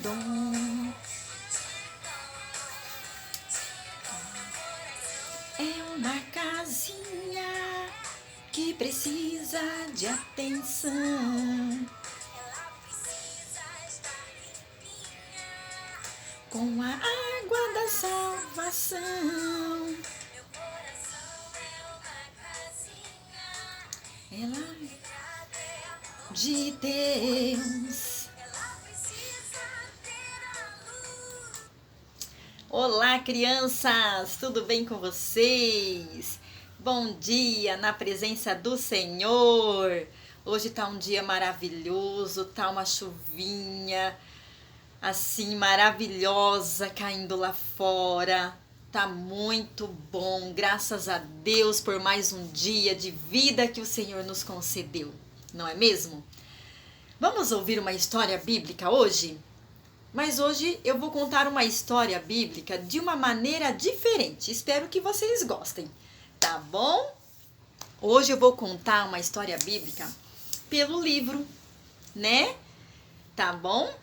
dom. É uma casinha que precisa de atenção. Com a água da salvação. Ela de Deus. Olá, crianças! Tudo bem com vocês? Bom dia na presença do Senhor! Hoje tá um dia maravilhoso, tá uma chuvinha assim maravilhosa caindo lá fora. Tá muito bom, graças a Deus por mais um dia de vida que o Senhor nos concedeu, não é mesmo? Vamos ouvir uma história bíblica hoje? Mas hoje eu vou contar uma história bíblica de uma maneira diferente. Espero que vocês gostem, tá bom? Hoje eu vou contar uma história bíblica pelo livro, né? Tá bom?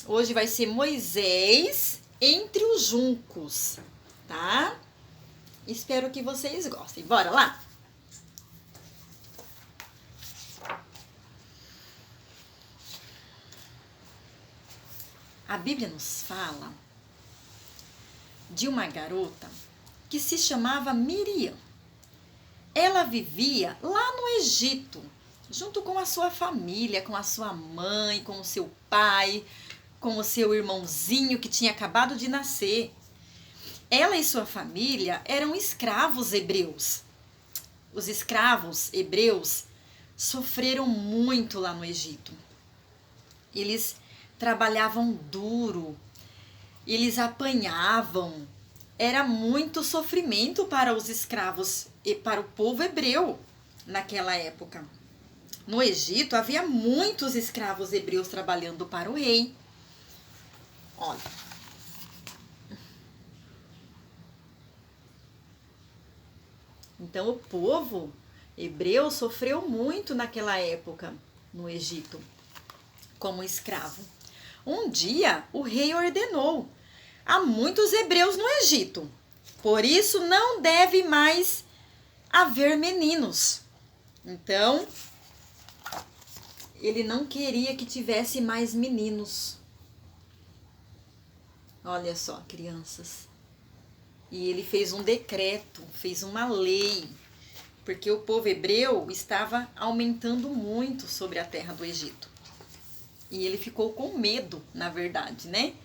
Hoje vai ser Moisés entre os juncos, tá? Espero que vocês gostem. Bora lá? A Bíblia nos fala de uma garota que se chamava Miriam. Ela vivia lá no Egito, junto com a sua família, com a sua mãe, com o seu pai, com o seu irmãozinho que tinha acabado de nascer. Ela e sua família eram escravos hebreus. Os escravos hebreus sofreram muito lá no Egito. Eles trabalhavam duro, eles apanhavam. Era muito sofrimento para os escravos e para o povo hebreu naquela época. No Egito havia muitos escravos hebreus trabalhando para o rei. Olha. Então o povo hebreu sofreu muito naquela época no Egito como escravo. Um dia o rei ordenou: há muitos hebreus no Egito, por isso não deve mais haver meninos. Então, ele não queria que tivesse mais meninos. Olha só, crianças. E ele fez um decreto, fez uma lei, porque o povo hebreu estava aumentando muito sobre a terra do Egito. E ele ficou com medo, na verdade, né?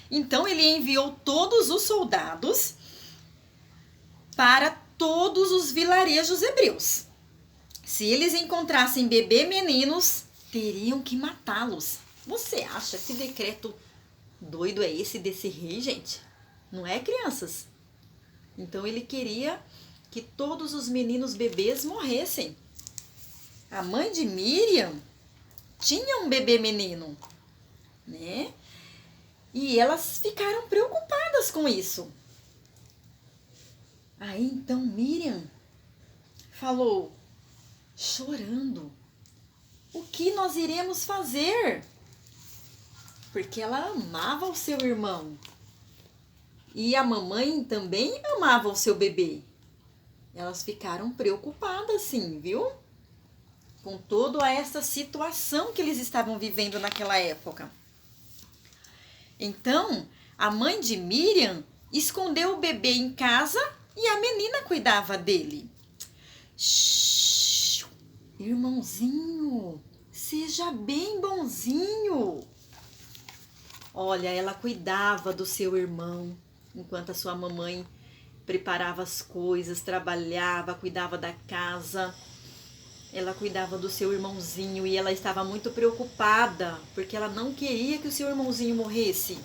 Então ele enviou todos os soldados para todos os vilarejos hebreus. Se eles encontrassem bebê meninos, teriam que matá-los. Você acha que decreto doido é esse desse rei, gente? Não é, crianças? Então ele queria que todos os meninos bebês morressem. A mãe de Miriam tinha um bebê menino, né? E elas ficaram preocupadas com isso. Aí então Miriam falou, chorando: o que nós iremos fazer? Porque ela amava o seu irmão. E a mamãe também amava o seu bebê. Elas ficaram preocupadas, sim, viu? Com toda essa situação que eles estavam vivendo naquela época. Então, a mãe de Miriam escondeu o bebê em casa e a menina cuidava dele. Shhh, irmãozinho, seja bem bonzinho. Olha, ela cuidava do seu irmão, enquanto a sua mamãe preparava as coisas, trabalhava, cuidava da casa. Ela cuidava do seu irmãozinho e ela estava muito preocupada, porque ela não queria que o seu irmãozinho morresse.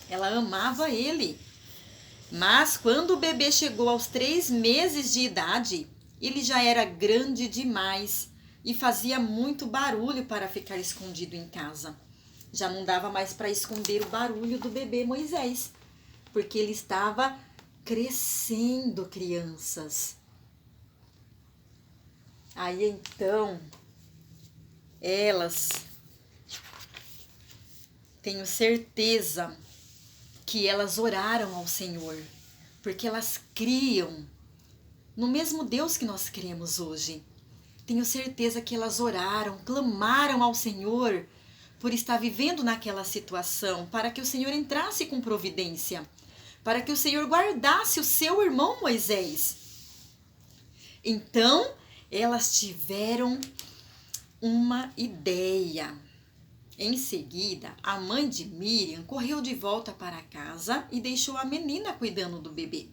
Ela amava ele. Mas quando o bebê chegou aos 3 meses de idade, ele já era grande demais e fazia muito barulho para ficar escondido em casa. Já não dava mais para esconder o barulho do bebê Moisés, porque ele estava crescendo, crianças. Aí então, elas Tenho certeza que elas oraram ao Senhor, porque elas criam no mesmo Deus que nós cremos hoje. Tenho certeza que elas oraram, clamaram ao Senhor por estar vivendo naquela situação, para que o Senhor entrasse com providência, para que o Senhor guardasse o seu irmão Moisés. Então, elas tiveram uma ideia. Em seguida, a mãe de Miriam correu de volta para casa e deixou a menina cuidando do bebê.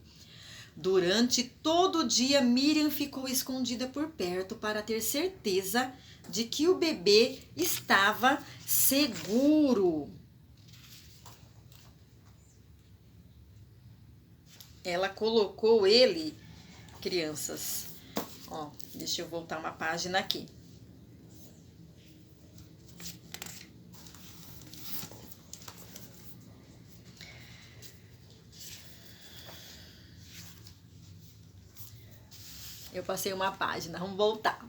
Durante todo o dia, Miriam ficou escondida por perto para ter certeza de que o bebê estava seguro. Ela colocou ele, crianças, ó, deixa eu voltar uma página aqui. Eu passei uma página, vamos voltar.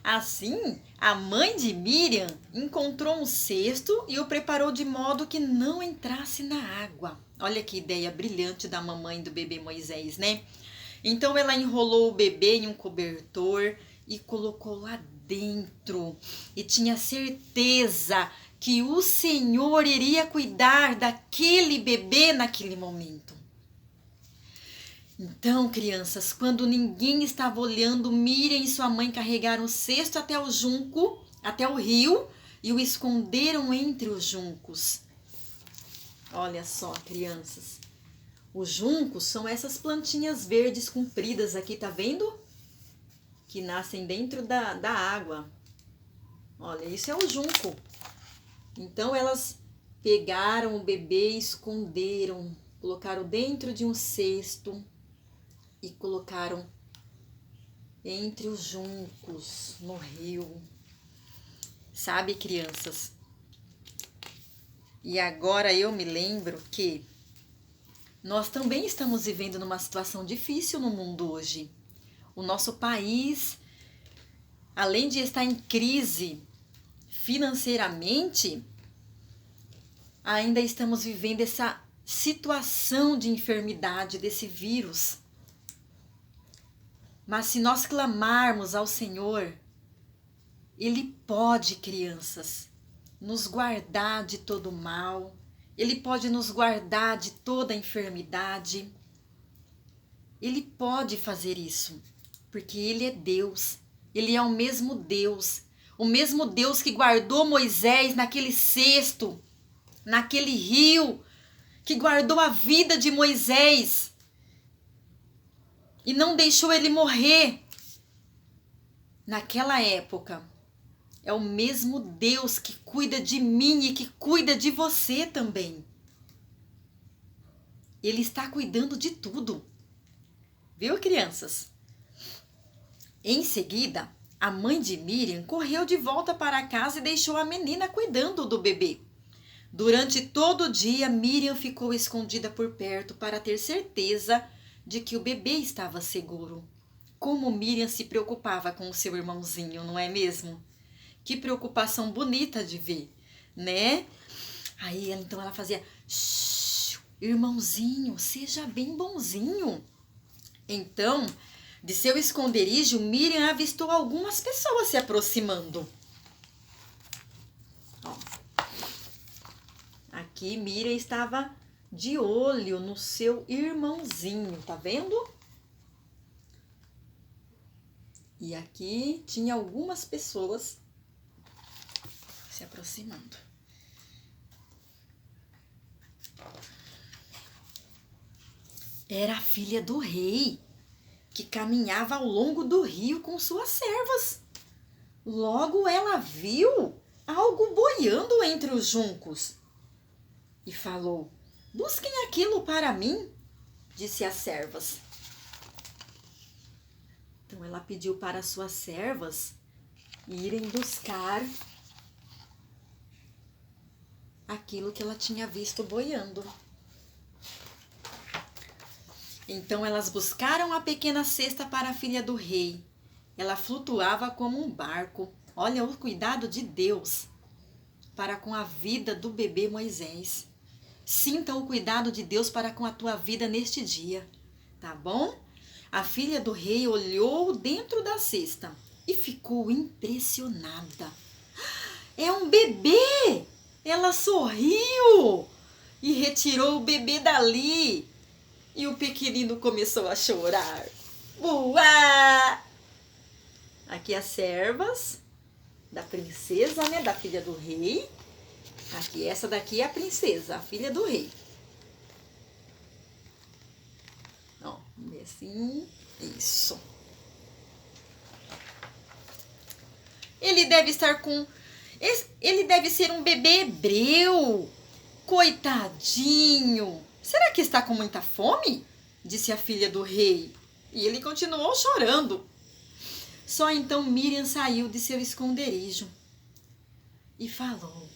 Assim, a mãe de Miriam encontrou um cesto e o preparou de modo que não entrasse na água. Olha que ideia brilhante da mamãe do bebê Moisés, né? Então ela enrolou o bebê em um cobertor e colocou lá dentro. E tinha certeza que o Senhor iria cuidar daquele bebê naquele momento. Então, crianças, quando ninguém estava olhando, Miriam e sua mãe carregaram o cesto até o junco, até o rio, e o esconderam entre os juncos. Olha só, crianças. Os juncos são essas plantinhas verdes compridas aqui, tá vendo? Que nascem dentro da água. Olha, isso é o junco. Então, elas pegaram o bebê, esconderam, colocaram dentro de um cesto e colocaram entre os juncos no rio. Sabe, crianças? E agora eu me lembro que nós também estamos vivendo numa situação difícil no mundo hoje. O nosso país, além de estar em crise financeiramente, ainda estamos vivendo essa situação de enfermidade desse vírus. Mas se nós clamarmos ao Senhor, Ele pode, crianças, nos guardar de todo mal. Ele pode nos guardar de toda enfermidade. Ele pode fazer isso, porque Ele é Deus. Ele é o mesmo Deus que guardou Moisés naquele cesto, naquele rio, que guardou a vida de Moisés e não deixou ele morrer. Naquela época, é o mesmo Deus que cuida de mim e que cuida de você também. Ele está cuidando de tudo. Viu, crianças? Em seguida, a mãe de Miriam correu de volta para casa e deixou a menina cuidando do bebê. Durante todo o dia, Miriam ficou escondida por perto para ter certeza de que o bebê estava seguro. Como Miriam se preocupava com o seu irmãozinho, não é mesmo? Que preocupação bonita de ver, né? Aí, então, ela fazia: shh, irmãozinho, seja bem bonzinho. Então, de seu esconderijo, Miriam avistou algumas pessoas se aproximando. Ó. Aqui, Miriam estava de olho no seu irmãozinho, tá vendo? E aqui tinha algumas pessoas se aproximando. Era a filha do rei, que caminhava ao longo do rio com suas servas. Logo ela viu algo boiando entre os juncos e falou: busquem aquilo para mim, disse às servas. Então ela pediu para as suas servas irem buscar aquilo que ela tinha visto boiando. Então elas buscaram a pequena cesta para a filha do rei. Ela flutuava como um barco. Olha o cuidado de Deus. para com a vida do bebê Moisés. Sinta o cuidado de Deus para com a tua vida neste dia, tá bom? A filha do rei olhou dentro da cesta e ficou impressionada. É um bebê! Ela sorriu e retirou o bebê dali. E o pequenino começou a chorar. Uá! Aqui as servas da princesa, né? Da filha do rei. Aqui, essa daqui é a princesa, a filha do rei. Ó, assim, isso. Ele deve ser um bebê hebreu. Coitadinho. Será que está com muita fome? Disse a filha do rei. E ele continuou chorando. Só então Miriam saiu de seu esconderijo e falou: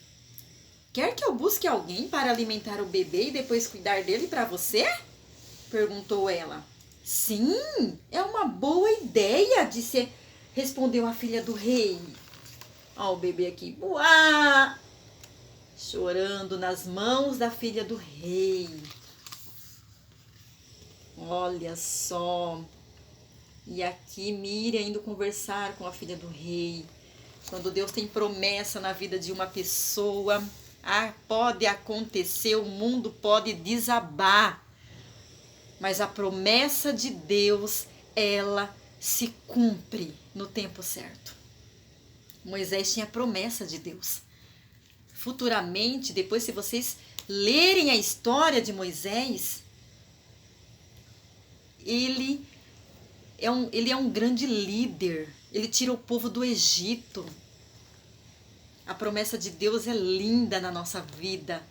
quer que eu busque alguém para alimentar o bebê e depois cuidar dele para você? Perguntou ela. Sim, é uma boa ideia, respondeu a filha do rei. Ó o bebê aqui, uá, chorando nas mãos da filha do rei. Olha só. E aqui Miriam indo conversar com a filha do rei. Quando Deus tem promessa na vida de uma pessoa, pode acontecer, o mundo pode desabar. Mas a promessa de Deus, ela se cumpre no tempo certo. Moisés tinha a promessa de Deus. Futuramente, depois se vocês lerem a história de Moisés, ele é um grande líder. Ele tira o povo do Egito. A promessa de Deus é linda na nossa vida.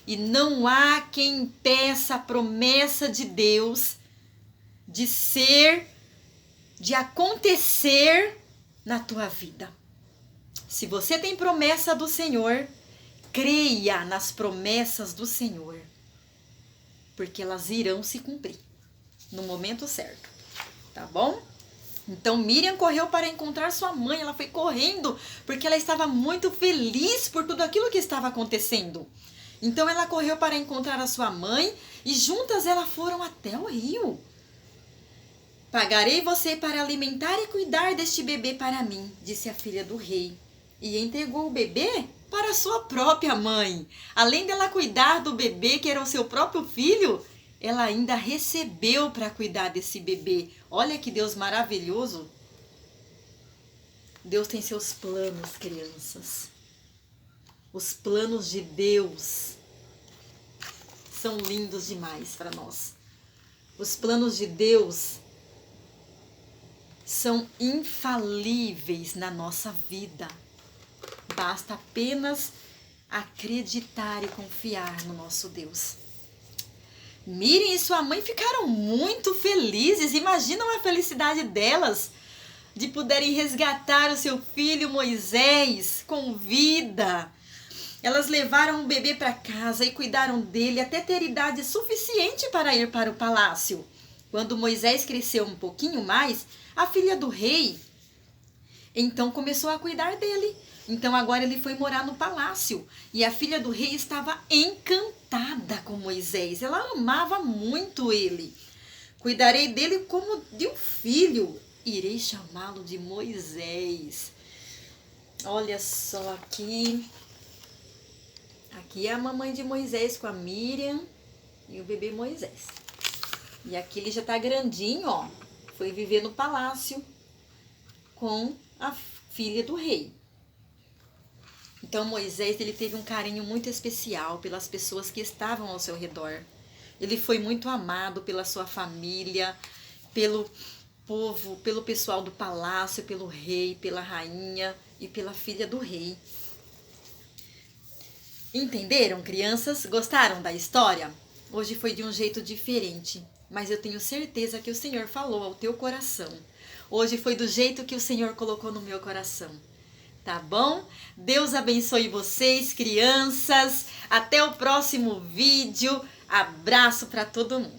E não há quem impeça a promessa de Deus de acontecer na tua vida. Se você tem promessa do Senhor, creia nas promessas do Senhor, porque elas irão se cumprir no momento certo, tá bom? Então Miriam correu para encontrar sua mãe. Ela foi correndo porque ela estava muito feliz por tudo aquilo que estava acontecendo. Então ela correu para encontrar a sua mãe e juntas elas foram até o rio. Pagarei você para alimentar e cuidar deste bebê para mim, disse a filha do rei. E entregou o bebê para sua própria mãe. Além dela cuidar do bebê, que era o seu próprio filho, ela ainda recebeu para cuidar desse bebê. Olha que Deus maravilhoso. Deus tem seus planos, crianças. Os planos de Deus são lindos demais para nós. Os planos de Deus são infalíveis na nossa vida. Basta apenas acreditar e confiar no nosso Deus. Miriam e sua mãe ficaram muito felizes. Imaginam a felicidade delas de poderem resgatar o seu filho Moisés com vida. Elas levaram o bebê para casa e cuidaram dele até ter idade suficiente para ir para o palácio. Quando Moisés cresceu um pouquinho mais, a filha do rei então começou a cuidar dele. Então agora ele foi morar no palácio. E a filha do rei estava encantada com Moisés. Ela amava muito ele. Cuidarei dele como de um filho. Irei chamá-lo de Moisés. Olha só aqui. Aqui é a mamãe de Moisés com a Miriam e o bebê Moisés. E aqui ele já tá grandinho, ó. Foi viver no palácio com a filha do rei. Então Moisés, ele teve um carinho muito especial pelas pessoas que estavam ao seu redor. Ele foi muito amado pela sua família, pelo povo, pelo pessoal do palácio, pelo rei, pela rainha e pela filha do rei. Entenderam, crianças? Gostaram da história? Hoje foi de um jeito diferente, mas eu tenho certeza que o Senhor falou ao teu coração. Hoje foi do jeito que o Senhor colocou no meu coração. Tá bom? Deus abençoe vocês, crianças. Até o próximo vídeo. Abraço para todo mundo.